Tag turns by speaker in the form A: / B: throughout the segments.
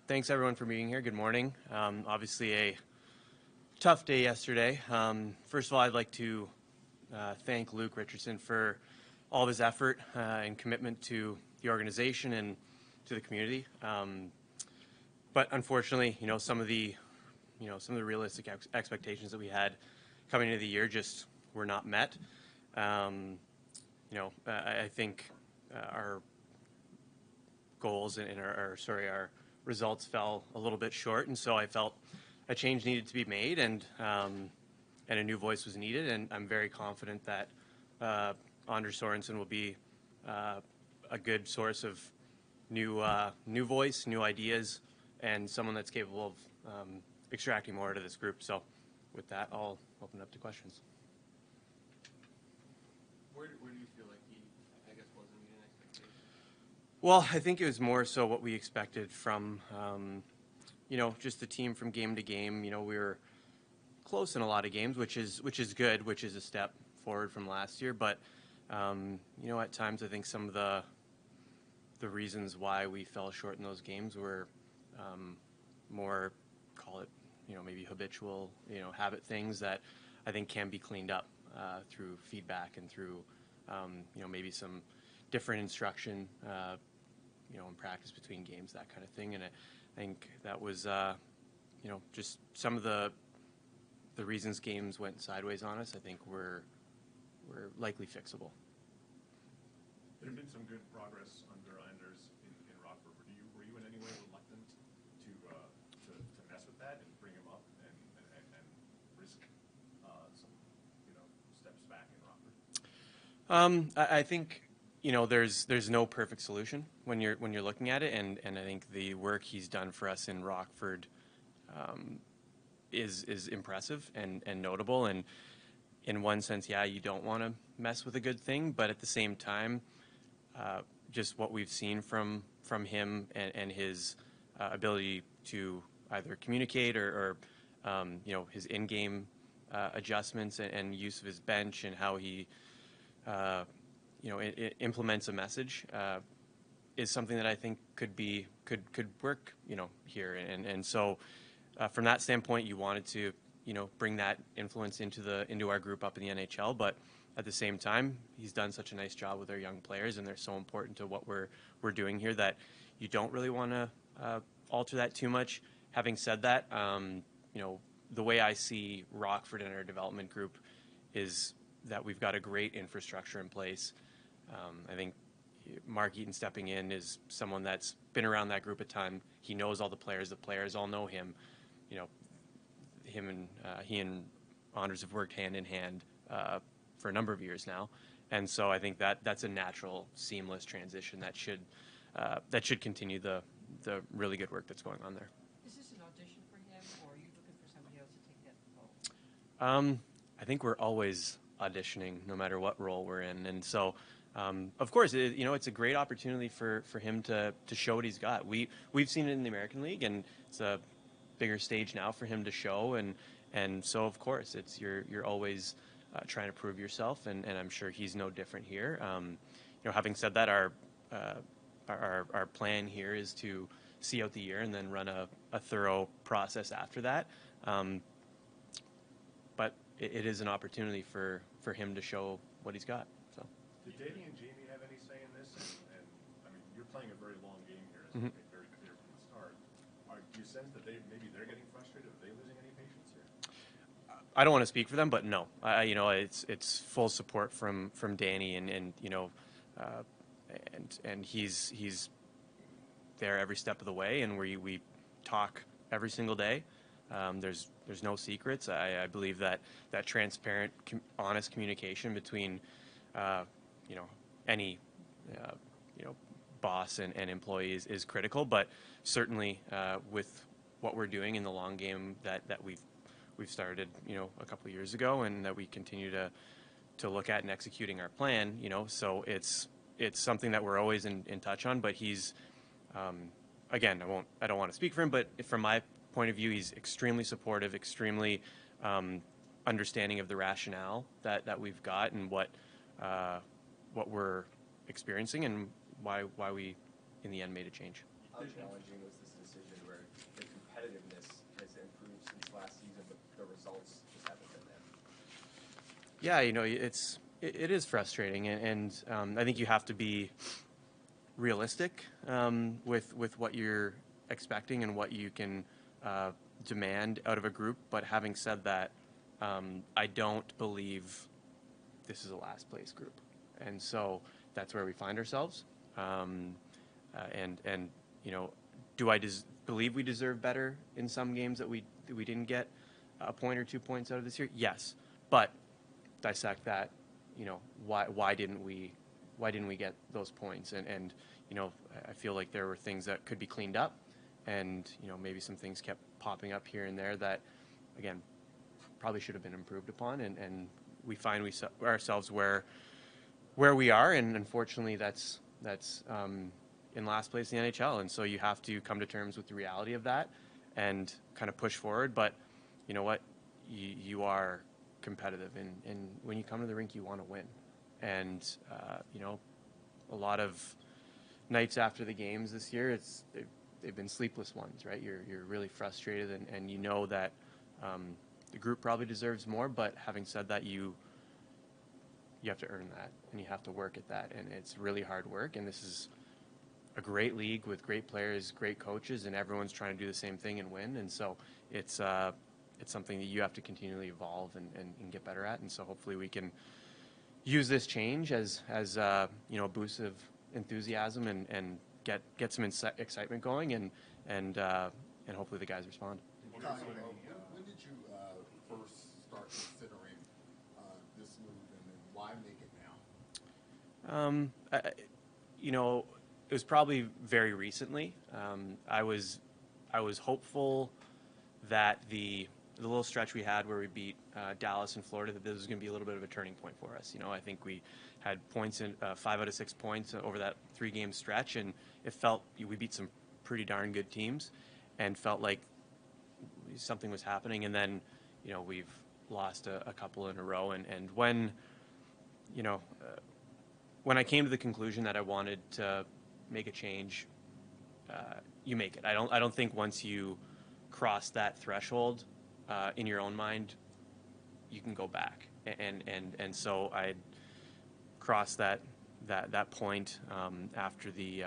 A: Thanks everyone for being here. Good morning. Obviously a tough day yesterday. First of all, I'd like to thank Luke Richardson for all of his effort and commitment to the organization and to the community. But unfortunately, some of the realistic expectations that we had coming into the year just were not met. I think our goals and our results fell a little bit short, and so I felt a change needed to be made, and a new voice was needed. And I'm very confident that Anders Sorensen will be a good source of new voice, new ideas, and someone that's capable of extracting more out of this group. So, with that, I'll open up to questions.
B: Where do you feel like he, I guess, wasn't meeting expectations?
A: Well, I think it was more so what we expected from, just the team from game to game. We were close in a lot of games, which is good, which is a step forward from last year. But, at times I think some of the reasons why we fell short in those games were more, call it, maybe habitual, habit things that I think can be cleaned up through feedback and through, maybe some different instruction, in practice between games, that kind of thing. And I think that was, just some of the reasons games went sideways on us, I think were likely fixable.
C: There had been some good progress under Anders in Rockford. Were you in any way reluctant to mess with that and bring him up and risk some steps back in Rockford?
A: I think there's no perfect solution when you're looking at it, and I think the work he's done for us in Rockford is impressive and notable. And in one sense, yeah, you don't want to mess with a good thing, but at the same time, just what we've seen from him and his ability to either communicate or his in-game adjustments and use of his bench and how he it implements a message is something that I think could work here. And so from that standpoint, you wanted to bring that influence into our group up in the NHL. But at the same time, he's done such a nice job with our young players, and they're so important to what we're doing here that you don't really want to alter that too much. Having said that, the way I see Rockford and our development group is that we've got a great infrastructure in place. I think Mark Eaton stepping in is someone that's been around that group a ton. He knows all the players. The players all know him. He and Anders have worked hand in hand for a number of years now, and so I think that's a natural, seamless transition that should continue the really good work that's going on there.
D: Is this an audition for him, or are you looking for somebody else to take that role?
A: I think we're always auditioning, no matter what role we're in, and so of course, it's a great opportunity for him to show what he's got. We've seen it in the American League, and it's a bigger stage now for him to show, and so of course you're always trying to prove yourself, and I'm sure he's no different here. Having said that, our plan here is to see out the year and then run a thorough process after that. But it is an opportunity for him to show what he's got. So.
C: Did Danny and Jamie have any say in this? And I mean, you're playing a very long game here, as you made very clear from the start. Do you sense that maybe they're getting frustrated? Are they losing any patience here?
A: I don't want to speak for them, but no. It's full support from Danny, and he's there every step of the way, and we talk every single day. There's no secrets. I believe that transparent, honest communication between any boss and employees is critical. But certainly with what we're doing in the long game that we've started a couple of years ago, and that we continue to look at and executing our plan. So it's something that we're always in touch on. But he's again, I don't want to speak for him, but from my point of view, he's extremely supportive, extremely understanding of the rationale that we've got and what we're experiencing and why we in the end made a change.
B: how challenging was this decision where the competitiveness has improved since last season, but the results just haven't been there?
A: Yeah, it is frustrating, and I think you have to be realistic with what you're expecting and what you can demand out of a group. But having said that, I don't believe this is a last place group, and so that's where we find ourselves. And do I believe we deserve better in some games that we didn't get a point or 2 points out of this year? Yes, but dissect that. Why didn't we get those points? And I feel like there were things that could be cleaned up, and maybe some things kept popping up here and there that, again, probably should have been improved upon. And we find ourselves where we are, and unfortunately, that's in last place in the NHL. And so you have to come to terms with the reality of that and kind of push forward. But you know what? You are competitive, and when you come to the rink, you want to win. And a lot of nights after the games this year, they've been sleepless ones, right? You're really frustrated, and you know that the group probably deserves more. But having said that, you have to earn that, and you have to work at that, and it's really hard work. And this is a great league with great players, great coaches, and everyone's trying to do the same thing and win. And so it's something that you have to continually evolve and get better at. And so hopefully we can use this change as a boost of enthusiasm and get some excitement going, and hopefully the guys respond.
E: When did you first start considering this move, and then why make it now?
A: It was probably very recently. I was hopeful that the little stretch we had where we beat Dallas and Florida, that this was going to be a little bit of a turning point for us. I think we had points in 5 out of 6 points over that 3-game stretch, and it felt we beat some pretty darn good teams, and felt like something was happening. And then we've lost a couple in a row, and when I came to the conclusion that I wanted to make a change, you make it. I don't think once you cross that threshold in your own mind, you can go back. And so I crossed that point after the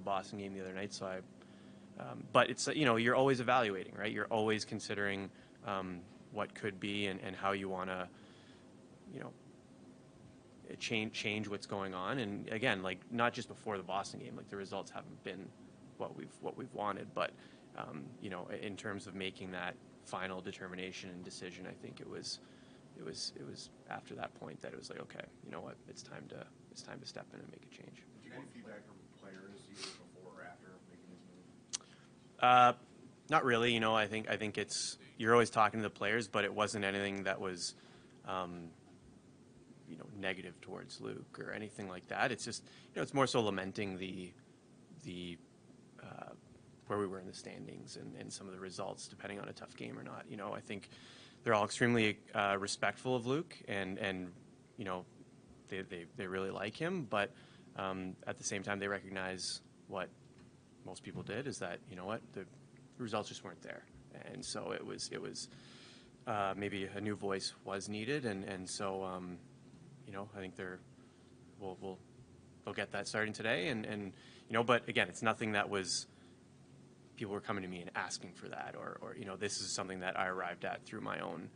A: Boston game the other night. So but it's you're always evaluating, right? You're always considering what could be and how you want to change what's going on. And again, like, not just before the Boston game, like, the results haven't been what we've wanted, but in terms of making that final determination and decision, I think it was after that point that it was like, okay, you know what, it's time to step in and make a change.
C: Did you get feedback from players either before or after making this move?
A: Not really. I think it's, you're always talking to the players, but it wasn't anything that was negative towards Luke or anything like that. It's just, it's more so lamenting the where we were in the standings and some of the results, depending on a tough game or not. I think they're all extremely respectful of Luke, and they really like him, but at the same time, they recognize what most people did, is that, the results just weren't there. And so it was maybe a new voice was needed, and so I think they'll get that starting today, and but again, it's nothing that was people were coming to me and asking for that, or this is something that I arrived at through my own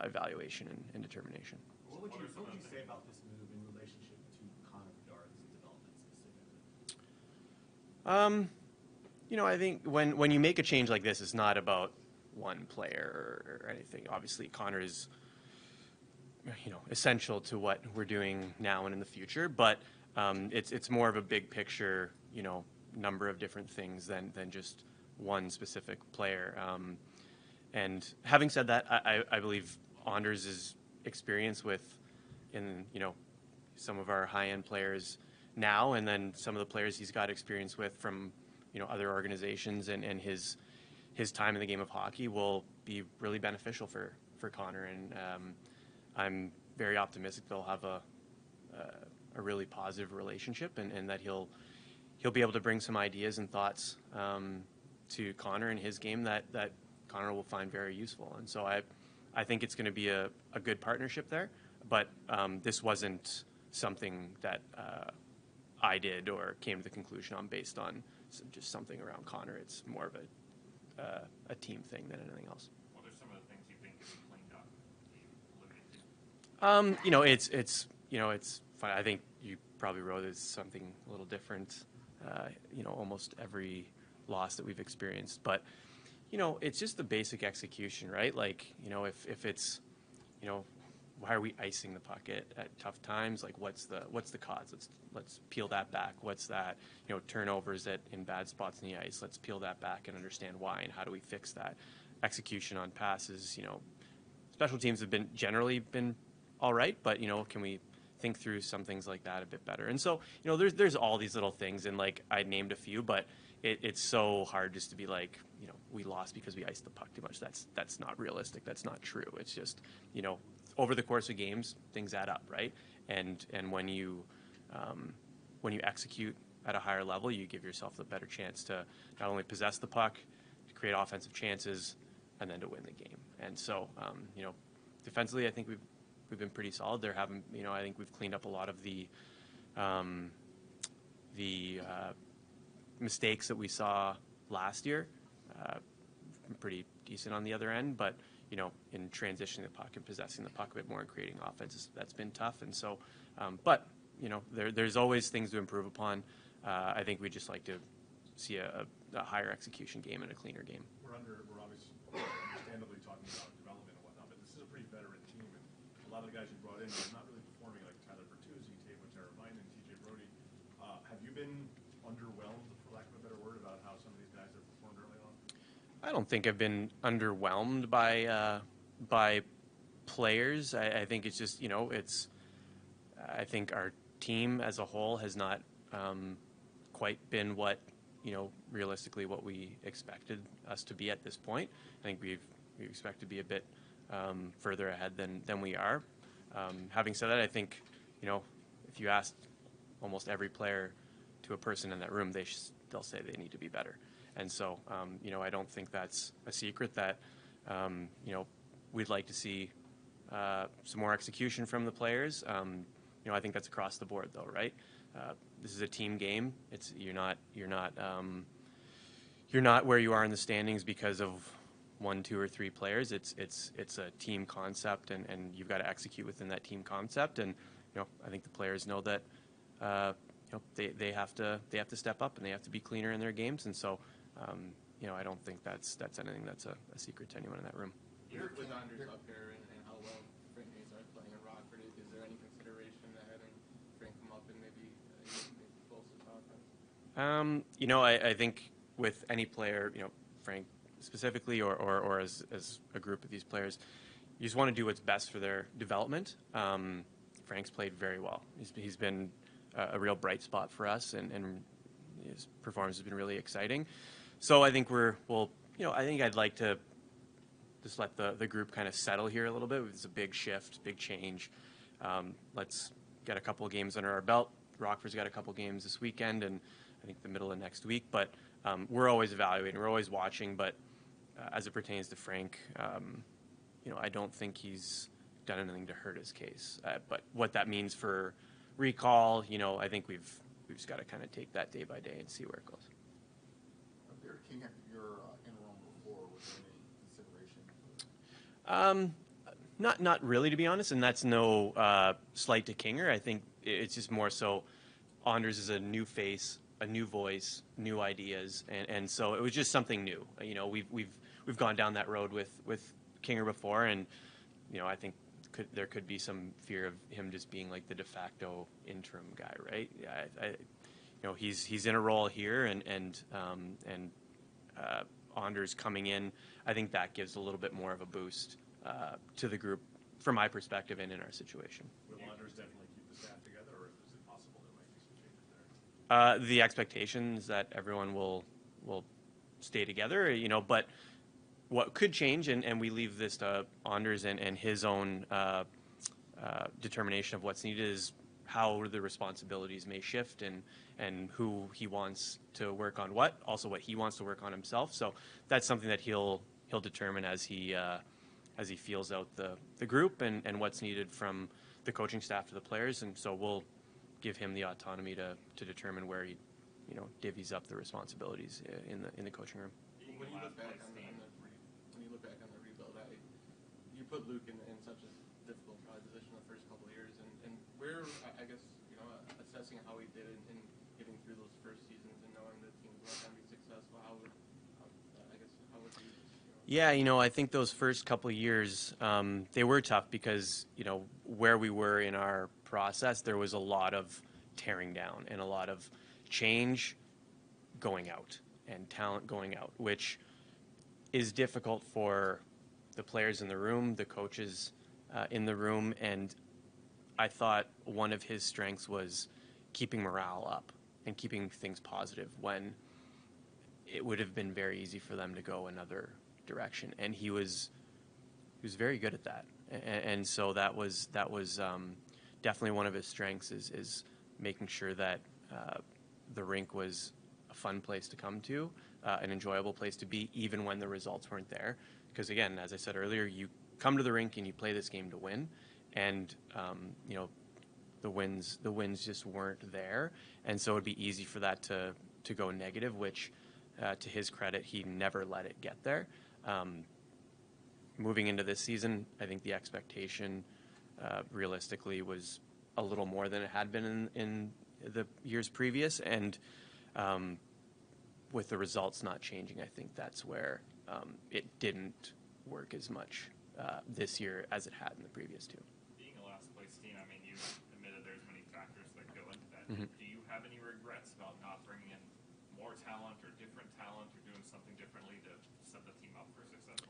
A: evaluation and determination.
F: What would you say about this move in relationship to Connor Bedard's development specifically?
A: I think when you make a change like this, it's not about one player or anything. Obviously, Connor is essential to what we're doing now and in the future, but it's more of a big picture, number of different things than just one specific player. And having said that, I believe Anders' experience in some of our high-end players now, and then some of the players he's got experience with from other organizations, and his time in the game of hockey will be really beneficial for Connor. And I'm very optimistic they'll have a really positive relationship, and that he'll he'll be able to bring some ideas and thoughts to Connor in his game that Connor will find very useful. And so I think it's going to be a good partnership there. But this wasn't something that I did or came to the conclusion on based on just something around Connor. It's more of a team thing than anything else.
C: What are some of the things you think could be cleaned up? You alluded to.
A: It's fun. I think you probably wrote it's something a little different. Almost every loss that we've experienced, but it's just the basic execution, right? Like, if it's, why are we icing the puck at tough times? Like, what's the cause? Let's peel that back. What's that? Turnovers in bad spots in the ice. Let's peel that back and understand why and how do we fix that. Execution on passes. Special teams have generally been all right, but can we think through some things like that a bit better? And so there's all these little things, and like I named a few, but it's so hard just to be like, we lost because we iced the puck too much. That's not realistic. That's not true. It's just over the course of games, things add up, right? And when you execute at a higher level, you give yourself a better chance to not only possess the puck, to create offensive chances, and then to win the game. And so defensively, I think we've been pretty solid. I think we've cleaned up a lot of the mistakes that we saw last year. Pretty decent on the other end, but in transitioning the puck and possessing the puck a bit more and creating offenses, that's been tough. And so, but there's always things to improve upon. I think we just like to see a higher execution game and a cleaner game.
C: We're obviously understandably talking about development and whatnot, but this is a pretty veteran team, and a lot of the guys you brought in are not really performing, like Tyler Bertuzzi, Tavo Teravainen, and TJ Brody. Have you been underwhelmed, for lack of a better word, about how some of these guys have performed early on?
A: I don't think I've been underwhelmed by players. I think it's just I think our team as a whole has not quite been what realistically what we expected us to be at this point. I think we expect to be a bit further ahead than we are. Having said that, I think if you asked almost every player to a person in that room, they'll say they need to be better. And so, I don't think that's a secret that, we'd like to see some more execution from the players. I think that's across the board, though, right? This is a team game. You're not where you are in the standings because of 1, 2, or 3 players. It's a team concept, and you've got to execute within that team concept. And I think the players know that. They have to step up and they have to be cleaner in their games, and so I don't think that's anything that's a secret to anyone in that room.
G: With Anders up here and how well Frank Hayes are playing in Rockford, is there any consideration to having Frank come up and maybe bolster the offense?
A: I think with any player, Frank specifically, or as a group of these players, you just want to do what's best for their development. Frank's played very well. He's been a real bright spot for us, and his performance has been really exciting. So I think I think I'd like to just let the group kind of settle here a little bit. It's a big shift, big change. Let's get a couple of games under our belt. Rockford's got a couple games this weekend, and I think the middle of next week. But we're always evaluating, we're always watching. But as it pertains to Frank, I don't think he's done anything to hurt his case. But what that means for recall, I think we've just got to kind of take that day by day and see where it goes.
E: Derek King, your interim before, was there any consideration?
A: Not really, to be honest, and that's no slight to Kinger. I think it's just more so Anders is a new face, a new voice, new ideas, and so it was just something new. We've gone down that road with Kinger before, and I think there could be some fear of him just being like the de facto interim guy, right? Yeah, he's in a role here, and Anders coming in, I think that gives a little bit more of a boost to the group, from my perspective and in our situation.
C: Will Anders definitely keep the staff together, or is it possible there might be some changes there?
A: The expectation is that everyone will stay together, but what could change, and we leave this to Anders and his own determination of what's needed, is how the responsibilities may shift and who he wants to work on also what he wants to work on himself. So that's something that he'll determine as he feels out the group and what's needed from the coaching staff to the players. And so we'll give him the autonomy to determine where he, divvies up the responsibilities in the coaching room.
G: When you look back on the rebuild, you put Luke in such a difficult position the first couple of years, and where I guess assessing how he did in getting through those first seasons and knowing the team's not going to be successful, how would you?
A: Yeah, I think those first couple of years, they were tough because, where we were in our process, there was a lot of tearing down and a lot of change going out and talent going out, which is difficult for the players in the room, the coaches in the room. And I thought one of his strengths was keeping morale up and keeping things positive when it would have been very easy for them to go another direction. And he was very good at that. And so that was definitely one of his strengths is making sure that the rink was a fun place to come to, an enjoyable place to be, even when the results weren't there. Because again, as I said earlier, you come to the rink and you play this game to win, and the wins just weren't there, and so it'd be easy for that to go negative. Which, to his credit, he never let it get there. Moving into this season, I think the expectation realistically was a little more than it had been in the years previous, and with the results not changing, I think that's where it didn't work as much this year as it had in the previous two.
H: Being a last place team, I mean, you admitted there's many factors that go into that.
A: Mm-hmm.
H: Do you have any regrets about not bringing in more talent or different talent or doing something differently to set the team up for success?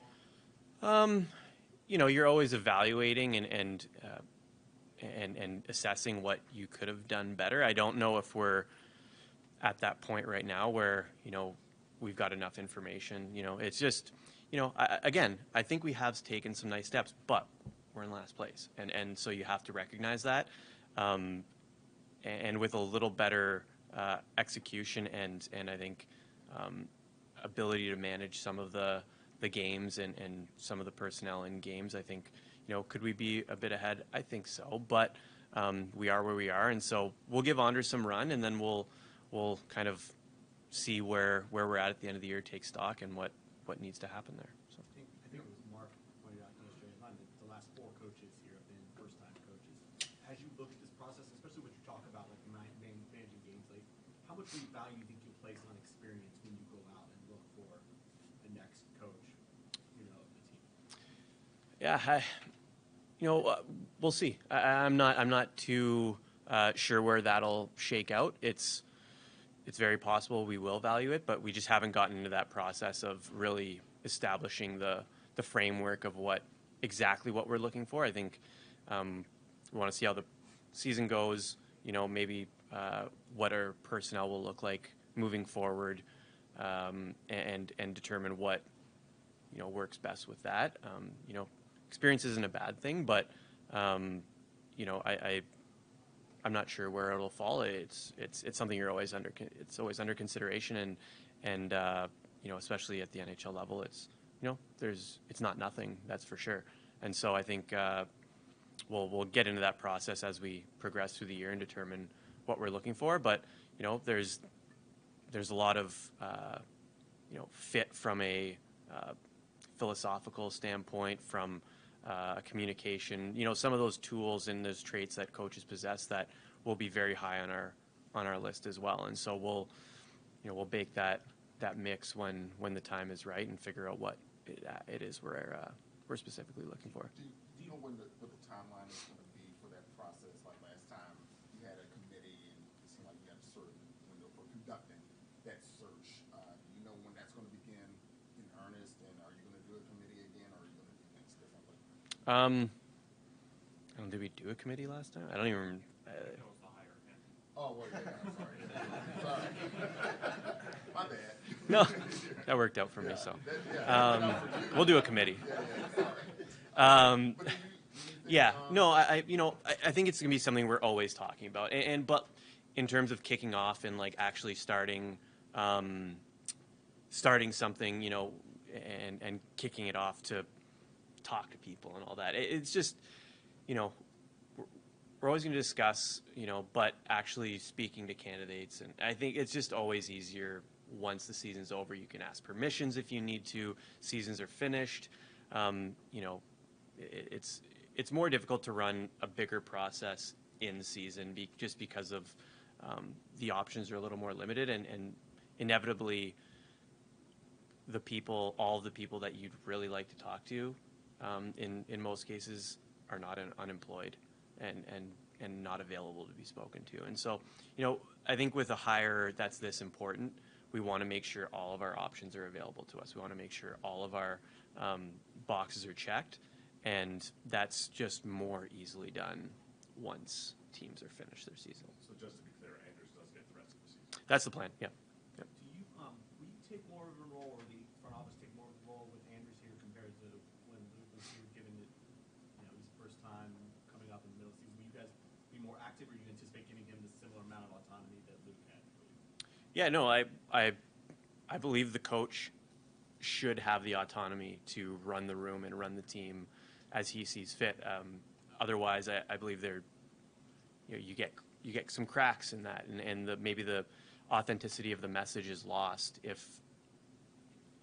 A: You're always evaluating and assessing what you could have done better. I don't know if we're at that point right now where, we've got enough information. It's just, I think we have taken some nice steps, but we're in last place. And so you have to recognize that. And with a little better execution and I think ability to manage some of the games and some of the personnel in games, I think, could we be a bit ahead? I think so, but we are where we are, and so we'll give Anders some run, and then we'll kind of see where we're at the end of the year, take stock, and what needs to happen there. So.
F: I think it was Mark pointed out yesterday, the last 4 coaches here have been first-time coaches. As you look at this process, especially what you talk about, like managing games, like how much value do you think you place on experience when you go out and look for the next coach, of the team?
A: Yeah, we'll see. I'm not too sure where that'll shake out. It's very possible we will value it, but we just haven't gotten into that process of really establishing the framework of exactly what we're looking for. I think we want to see how the season goes, maybe what our personnel will look like moving forward, and determine what works best with that. Experience isn't a bad thing, but I'm not sure where it'll fall. It's something it's always under consideration, and especially at the NHL level, it's not nothing, that's for sure. And so I think we'll get into that process as we progress through the year and determine what we're looking for. But there's a lot of fit from a philosophical standpoint, from communication, some of those tools and those traits that coaches possess that will be very high on our list as well. And so we'll bake that mix when the time is right and figure out what it is we're specifically looking for.
E: Do you know what the timeline is going to be for that process? Like last time, you had a committee, and it seemed like you had a certain window for conducting that search. Do you know when that's going to begin in earnest, and are you going to do a committee again, or are you going to do things differently?
A: Did we do a committee last time? I don't even.
H: It was the higher end.
E: Oh, well, yeah, I'm sorry. Sorry. My bad.
A: No, that worked out for me. So we'll do a committee.
E: Sorry.
A: Yeah, no, I think it's gonna be something we're always talking about, but in terms of kicking off and like actually starting something, and kicking it off to talk to people and all that. It's just, you know, we're always going to discuss, but actually speaking to candidates, and I think it's just always easier once the season's over. You can ask permissions if you need to. Seasons are finished. It's more difficult to run a bigger process in season just because of the options are a little more limited, and inevitably all the people that you'd really like to talk to, in most cases, are not unemployed and not available to be spoken to. And so, I think with a hire that's this important, we want to make sure all of our options are available to us. We want to make sure all of our boxes are checked, and that's just more easily done once teams are finished their season.
C: So just to be clear, Anders does get the rest of the season.
A: That's the plan. Yeah.
F: Do you, will you take more of a role, or the front office take more of a role with Anders here compared to when Luke was here, given that, his first time coming up in the middle season? Will you guys be more active, or do you anticipate giving him the similar amount of autonomy that Luke had?
A: Yeah, no, I believe the coach should have the autonomy to run the room and run the team as he sees fit. Otherwise, I believe you get some cracks in that, and maybe the authenticity of the message is lost if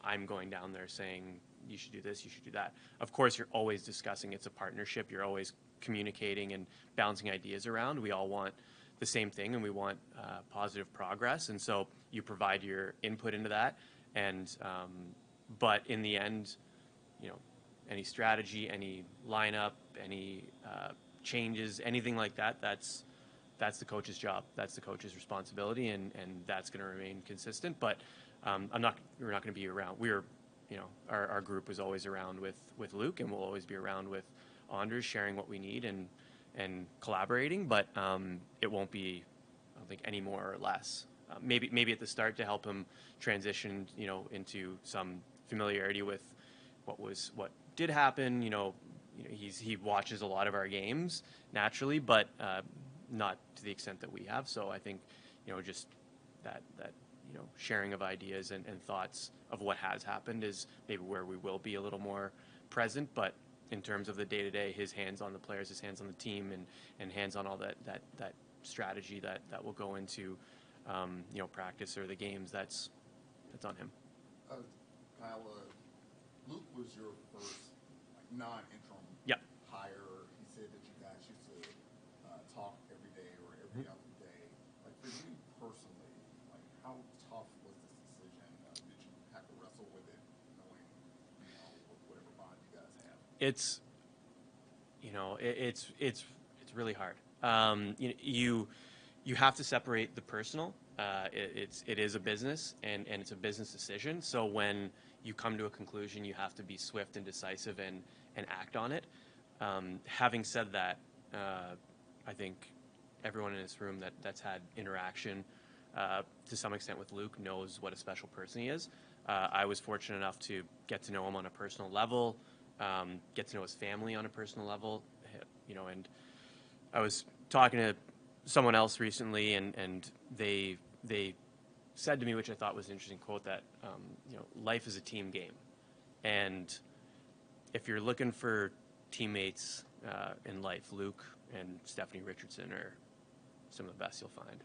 A: I'm going down there saying you should do this, you should do that. Of course, you're always discussing. It's a partnership. You're always communicating and bouncing ideas around. We all want the same thing, and we want positive progress. And so you provide your input into that. And but in the end, any strategy, any lineup, any changes, anything like that, that's the coach's job. That's the coach's responsibility, and that's going to remain consistent. But we're not going to be around. Our group was always around with Luke, and we'll always be around with Anders, sharing what we need and collaborating. But it won't be, I don't think, any more or less. Maybe at the start to help him transition, into some familiarity with what did happen. He watches a lot of our games naturally, but not to the extent that we have. So I think, just that sharing of ideas and thoughts of what has happened is maybe where we will be a little more present. But in terms of the day-to-day, his hands on the players, his hands on the team, and hands on all that strategy that will go into practice or the games, that's on him.
E: Kyle, Luke was your first non-interim
A: Yep.
E: hire. He said that you guys used to talk every day or every other day. Like, for you personally, like, how tough was this decision? Did you have to wrestle with it, knowing whatever bond you guys have?
A: It's really hard. You have to separate the personal. It is a business, and it's a business decision. So when you come to a conclusion, you have to be swift and decisive and act on it. Having said that, I think everyone in this room that's had interaction to some extent with Luke knows what a special person he is. I was fortunate enough to get to know him on a personal level, get to know his family on a personal level, and I was talking to someone else recently, and they said to me, which I thought was an interesting quote, that life is a team game, and if you're looking for teammates in life, Luke and Stephanie Richardson are some of the best you'll find.